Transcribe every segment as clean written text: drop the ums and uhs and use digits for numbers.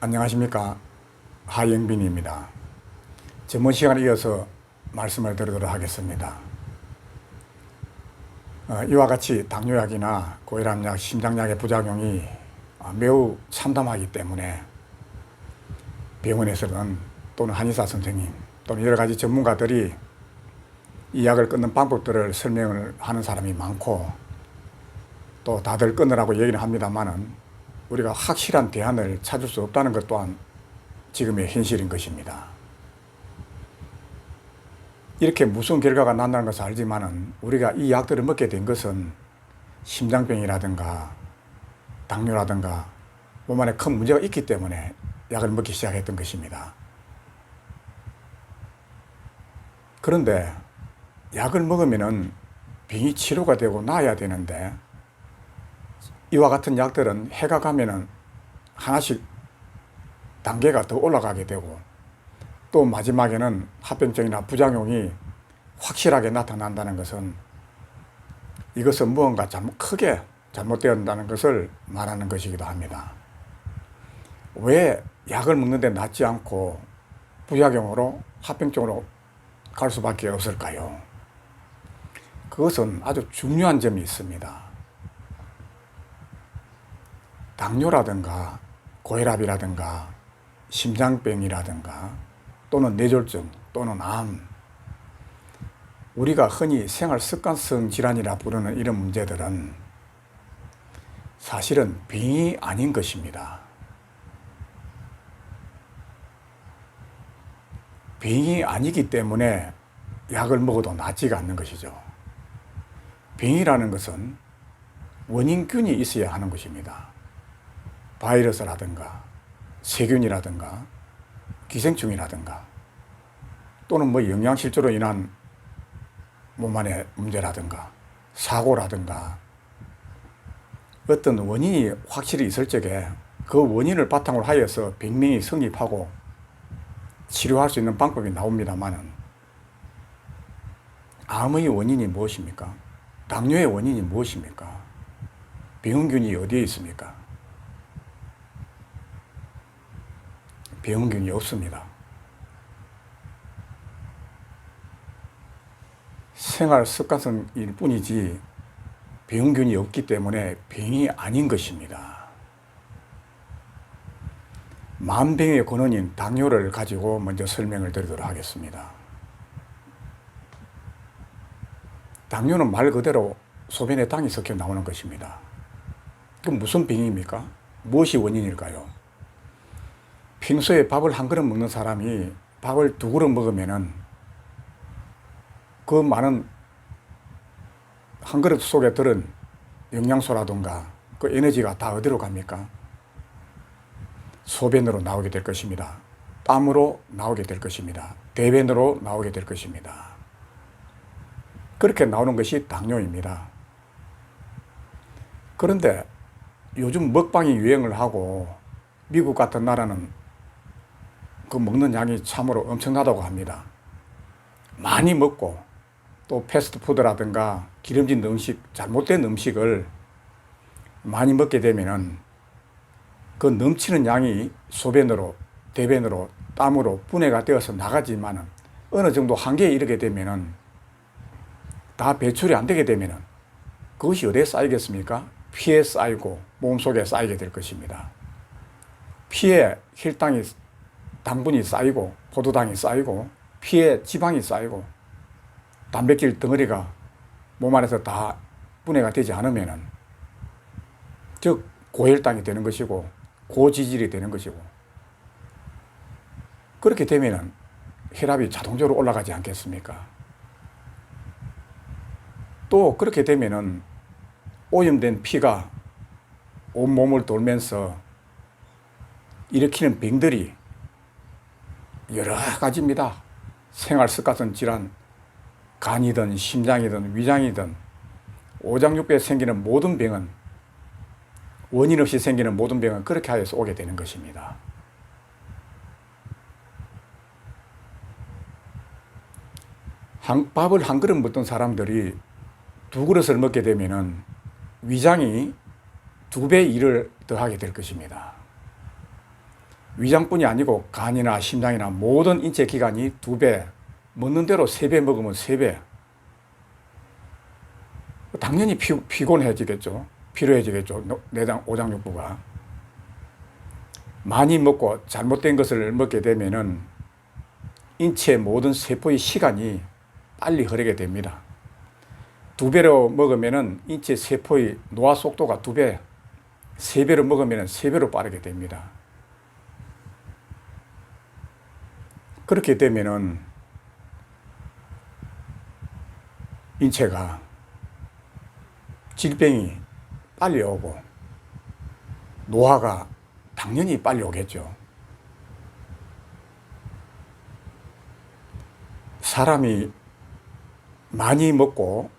안녕하십니까, 하영빈입니다. 전번 시간에 이어서 말씀을 드리도록 하겠습니다. 이와 같이 당뇨약이나 고혈압약, 심장약의 부작용이 매우 참담하기 때문에 병원에서는 또는 한의사 선생님 또는 여러 가지 전문가들이 이 약을 끊는 방법들을 설명을 하는 사람이 많고, 또 다들 끊으라고 얘기는 합니다만은 우리가 확실한 대안을 찾을 수 없다는 것 또한 지금의 현실인 것입니다. 이렇게 무슨 결과가 난다는 것을 알지만은 우리가 이 약들을 먹게 된 것은 심장병이라든가 당뇨라든가 몸 안에 큰 문제가 있기 때문에 약을 먹기 시작했던 것입니다. 그런데 약을 먹으면은 병이 치료가 되고 나아야 되는데, 이와 같은 약들은 해가 가면은 하나씩 단계가 더 올라가게 되고, 또 마지막에는 합병증이나 부작용이 확실하게 나타난다는 것은 이것은 무언가 크게 잘못되었다는 것을 말하는 것이기도 합니다. 왜 약을 먹는데 낫지 않고 부작용으로 합병증으로 갈 수밖에 없을까요? 그것은 아주 중요한 점이 있습니다. 당뇨라든가 고혈압이라든가 심장병이라든가 또는 뇌졸중 또는 암, 우리가 흔히 생활습관성 질환이라 부르는 이런 문제들은 사실은 병이 아닌 것입니다. 병이 아니기 때문에 약을 먹어도 낫지가 않는 것이죠. 병이라는 것은 원인균이 있어야 하는 것입니다. 바이러스라든가 세균이라든가 기생충이라든가 또는 영양실조로 인한 몸 안의 문제라든가 사고라든가 어떤 원인이 확실히 있을 적에 그 원인을 바탕으로 하여서 병명이 성립하고 치료할 수 있는 방법이 나옵니다만은, 암의 원인이 무엇입니까? 당뇨의 원인이 무엇입니까? 병원균이 어디에 있습니까? 병원균이 없습니다. 생활 습관성일 뿐이지 병균이 없기 때문에 병이 아닌 것입니다. 만병의 근원인 당뇨를 가지고 먼저 설명을 드리도록 하겠습니다. 당뇨는 말 그대로 소변에 당이 섞여 나오는 것입니다. 그럼 무슨 병입니까? 무엇이 원인일까요? 평소에 밥을 한 그릇 먹는 사람이 밥을 두 그릇 먹으면은 그 많은 한 그릇 속에 들은 영양소라든가 그 에너지가 다 어디로 갑니까? 소변으로 나오게 될 것입니다. 땀으로 나오게 될 것입니다. 대변으로 나오게 될 것입니다. 그렇게 나오는 것이 당뇨입니다. 그런데 요즘 먹방이 유행을 하고 미국 같은 나라는 그 먹는 양이 참으로 엄청나다고 합니다. 많이 먹고 또 패스트푸드라든가 기름진 음식, 잘못된 음식을 많이 먹게 되면은 그 넘치는 양이 소변으로, 대변으로, 땀으로 분해가 되어서 나가지만은 어느 정도 한계에 이르게 되면은 다 배출이 안 되게 되면은 그것이 어디에 쌓이겠습니까? 피에 쌓이고 몸속에 쌓이게 될 것입니다. 피에 혈당이, 당분이 쌓이고 포도당이 쌓이고 피에 지방이 쌓이고 단백질 덩어리가 몸 안에서 다 분해가 되지 않으면은, 즉 고혈당이 되는 것이고 고지질이 되는 것이고, 그렇게 되면은 혈압이 자동적으로 올라가지 않겠습니까? 또 그렇게 되면은 오염된 피가 온몸을 돌면서 일으키는 병들이 여러 가지입니다. 생활습관성 질환, 간이든 심장이든 위장이든 오장육부에 생기는 모든 병은, 원인 없이 생기는 모든 병은 그렇게 하여서 오게 되는 것입니다. 밥을 한 그릇 먹던 사람들이 두 그릇을 먹게 되면은 위장이 2배 일을 더 하게 될 것입니다. 위장뿐이 아니고 간이나 심장이나 모든 인체 기관이 2배, 먹는 대로 3배 먹으면 3배. 당연히 피곤해지겠죠. 피로해지겠죠. 내장, 오장육부가. 많이 먹고 잘못된 것을 먹게 되면은 인체 모든 세포의 시간이 빨리 흐르게 됩니다. 2배로 먹으면은 인체 세포의 노화 속도가 2배, 3배로 먹으면은 3배로 빠르게 됩니다. 그렇게 되면은 인체가 질병이 빨리 오고 노화가 당연히 빨리 오겠죠. 사람이 많이 먹고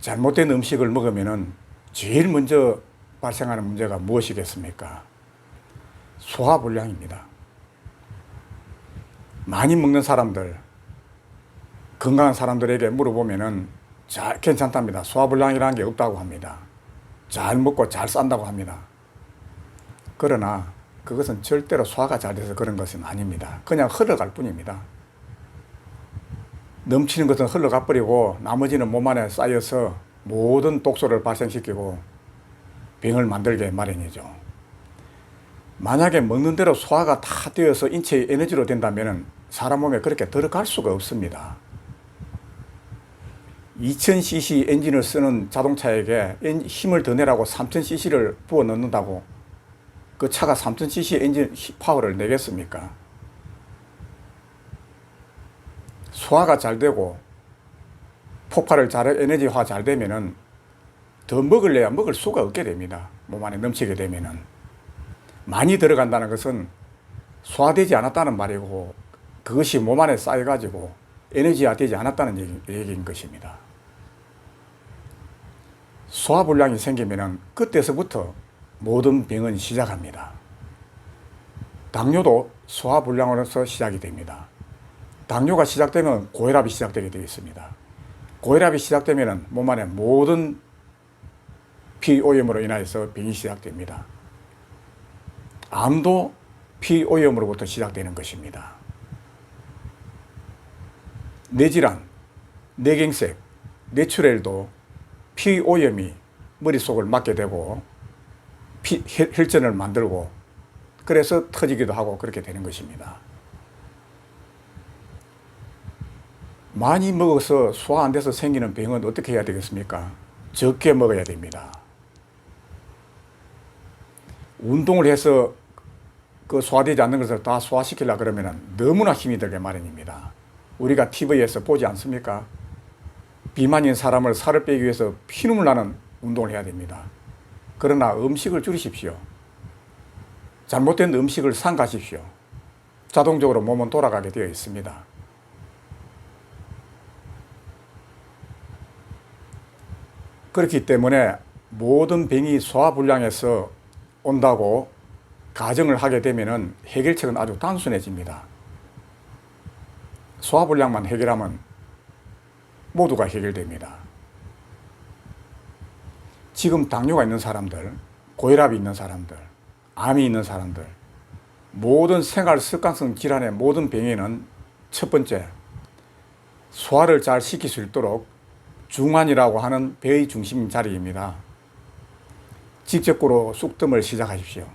잘못된 음식을 먹으면은 제일 먼저 발생하는 문제가 무엇이겠습니까? 소화불량입니다. 많이 먹는 사람들, 건강한 사람들에게 물어보면은 괜찮답니다. 소화불량이라는 게 없다고 합니다. 잘 먹고 잘 산다고 합니다. 그러나 그것은 절대로 소화가 잘 돼서 그런 것은 아닙니다. 그냥 흘러갈 뿐입니다. 넘치는 것은 흘러가 버리고 나머지는 몸 안에 쌓여서 모든 독소를 발생시키고 병을 만들게 마련이죠. 만약에 먹는 대로 소화가 다 되어서 인체의 에너지로 된다면 사람 몸에 그렇게 들어갈 수가 없습니다. 2000cc 엔진을 쓰는 자동차에게 힘을 더 내라고 3000cc를 부어 넣는다고 그 차가 3000cc 엔진 파워를 내겠습니까? 소화가 잘 되고 폭발을 에너지화 잘 되면은 더 먹을래야 먹을 수가 없게 됩니다. 몸 안에 넘치게 되면은. 많이 들어간다는 것은 소화되지 않았다는 말이고 그것이 몸 안에 쌓여가지고 에너지화 되지 않았다는 얘기인 것입니다. 소화불량이 생기면은 그때서부터 모든 병은 시작합니다. 당뇨도 소화불량으로서 시작이 됩니다. 당뇨가 시작되면 고혈압이 시작되게 되어 있습니다. 고혈압이 시작되면 몸 안에 모든 피오염으로 인하여서 병이 시작됩니다. 암도 피오염으로부터 시작되는 것입니다. 뇌질환, 뇌경색, 뇌출혈도 피오염이 머릿속을 막게 되고 혈전을 만들고 그래서 터지기도 하고 그렇게 되는 것입니다. 많이 먹어서 소화 안 돼서 생기는 병은 어떻게 해야 되겠습니까? 적게 먹어야 됩니다. 운동을 해서 그 소화되지 않는 것을 다 소화시키려고 그러면 너무나 힘이 들게 마련입니다. 우리가 TV에서 보지 않습니까? 비만인 사람을 살을 빼기 위해서 피눈물 나는 운동을 해야 됩니다. 그러나 음식을 줄이십시오. 잘못된 음식을 삼가십시오. 자동적으로 몸은 돌아가게 되어 있습니다. 그렇기 때문에 모든 병이 소화불량에서 온다고 가정을 하게 되면 해결책은 아주 단순해집니다. 소화불량만 해결하면 모두가 해결됩니다. 지금 당뇨가 있는 사람들, 고혈압이 있는 사람들, 암이 있는 사람들, 모든 생활 습관성 질환의 모든 병에는 첫 번째, 소화를 잘 시킬 수 있도록 중환이라고 하는 배의 중심 자리입니다. 직접적으로 쑥뜸을 시작하십시오.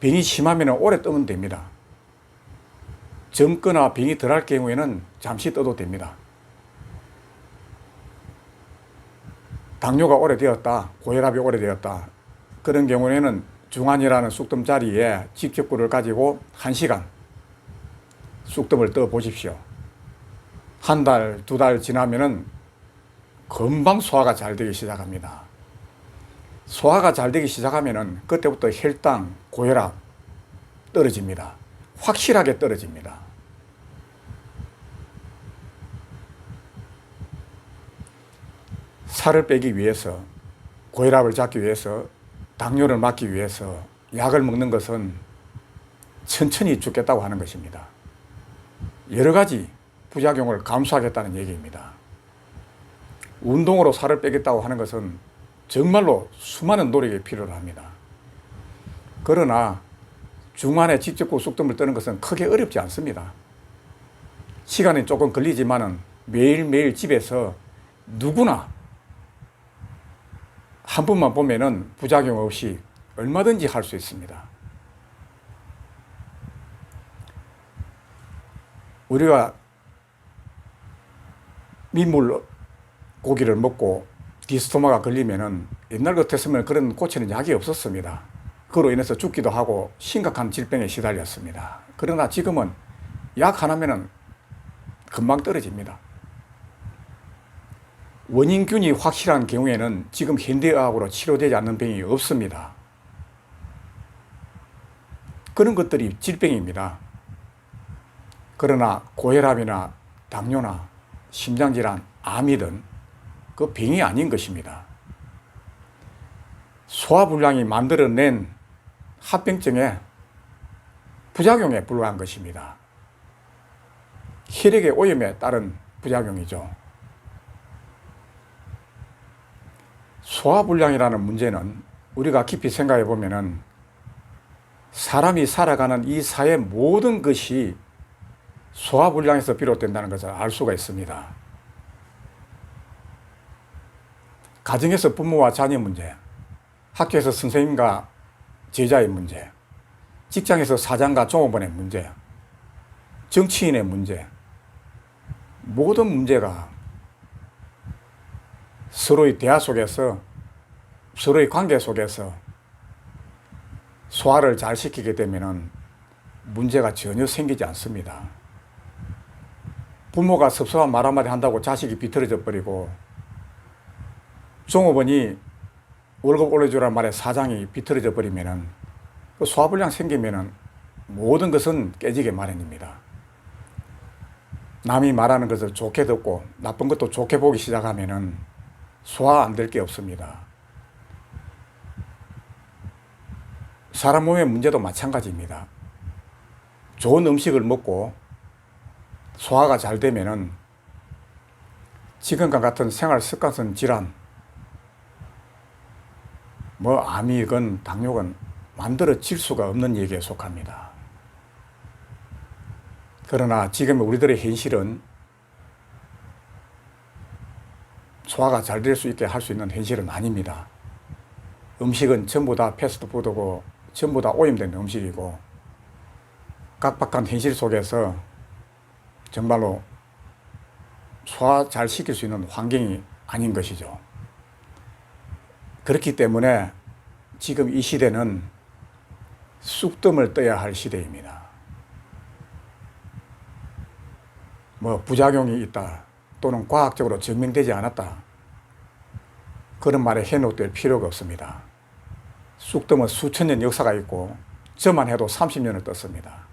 병이 심하면 오래 뜨면 됩니다. 젊거나 병이 덜할 경우에는 잠시 떠도 됩니다. 당뇨가 오래되었다, 고혈압이 오래되었다, 그런 경우에는 중환이라는 쑥뜸 자리에 직접구를 가지고 1시간 쑥뜸을 떠 보십시오. 한 달, 2달 지나면은 금방 소화가 잘 되기 시작합니다. 소화가 잘 되기 시작하면은 그때부터 혈당, 고혈압 떨어집니다. 확실하게 떨어집니다. 살을 빼기 위해서, 고혈압을 잡기 위해서, 당뇨를 막기 위해서 약을 먹는 것은 천천히 죽겠다고 하는 것입니다. 여러 가지 부작용을 감수하겠다는 얘기입니다. 운동으로 살을 빼겠다고 하는 것은 정말로 수많은 노력이 필요로 합니다. 그러나 중환에 직접 쑥뜸을 뜨는 것은 크게 어렵지 않습니다. 시간이 조금 걸리지만은 매일매일 집에서 누구나 한 번만 보면은 부작용 없이 얼마든지 할 수 있습니다. 우리가 민물 고기를 먹고 디스토마가 걸리면은 옛날 같았으면 그런 고치는 약이 없었습니다. 그로 인해서 죽기도 하고 심각한 질병에 시달렸습니다. 그러나 지금은 약 하나면은 금방 떨어집니다. 원인균이 확실한 경우에는 지금 현대의학으로 치료되지 않는 병이 없습니다. 그런 것들이 질병입니다. 그러나 고혈압이나 당뇨나 심장질환, 암이든 그 병이 아닌 것입니다. 소화불량이 만들어낸 합병증의 부작용에 불과한 것입니다. 혈액의 오염에 따른 부작용이죠. 소화불량이라는 문제는 우리가 깊이 생각해 보면은 사람이 살아가는 이 사회 모든 것이 소화불량에서 비롯된다는 것을 알 수가 있습니다. 가정에서 부모와 자녀 문제, 학교에서 선생님과 제자의 문제, 직장에서 사장과 종업원의 문제, 정치인의 문제, 모든 문제가 서로의 대화 속에서, 서로의 관계 속에서 소화를 잘 시키게 되면 문제가 전혀 생기지 않습니다. 부모가 섭섭한 말 한마디 한다고 자식이 비틀어져 버리고, 종업원이 월급 올려주라는 말에 사장이 비틀어져 버리면 그 소화불량 생기면 모든 것은 깨지게 마련입니다. 남이 말하는 것을 좋게 듣고 나쁜 것도 좋게 보기 시작하면 소화 안 될 게 없습니다. 사람 몸의 문제도 마찬가지입니다. 좋은 음식을 먹고 소화가 잘 되면은 지금과 같은 생활 습관성 질환, 암이건 당뇨건 만들어질 수가 없는 얘기에 속합니다. 그러나 지금 우리들의 현실은 소화가 잘 될 수 있게 할 수 있는 현실은 아닙니다. 음식은 전부 다 패스트푸드고 전부 다 오염된 음식이고 각박한 현실 속에서 정말로 소화 잘 시킬 수 있는 환경이 아닌 것이죠. 그렇기 때문에 지금 이 시대는 쑥뜸을 떠야 할 시대입니다. 부작용이 있다 또는 과학적으로 증명되지 않았다 그런 말에 현혹될 필요가 없습니다. 쑥뜸은 수천 년 역사가 있고 저만 해도 30년을 떴습니다.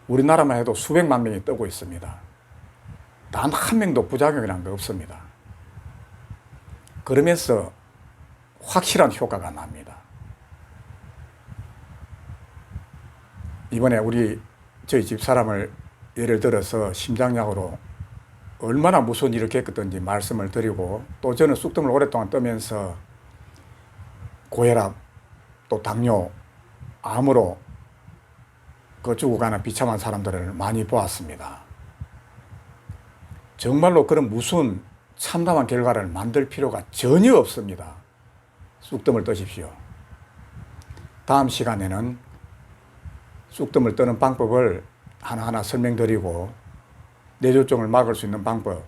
우리나라만 해도 수백만 명이 뜨고 있습니다. 단 한 명도 부작용이란 거 없습니다. 그러면서 확실한 효과가 납니다. 이번에 저희 집 사람을 예를 들어서 심장약으로 얼마나 무서운 일을 겪었던지 말씀을 드리고, 또 저는 쑥뜸을 오랫동안 뜨면서 고혈압 또 당뇨, 암으로 죽어가는 비참한 사람들을 많이 보았습니다. 정말로 그런 무슨 참담한 결과를 만들 필요가 전혀 없습니다. 쑥뜸을 뜨십시오. 다음 시간에는 쑥뜸을 뜨는 방법을 하나하나 설명드리고, 뇌졸중을 막을 수 있는 방법,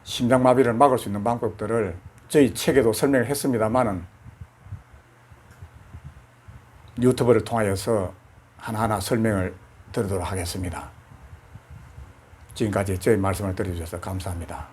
심장마비를 막을 수 있는 방법들을 저희 책에도 설명을 했습니다만은 유튜브를 통하여서 하나하나 설명을 드리도록 하겠습니다. 지금까지 저희 말씀을 들어주셔서 감사합니다.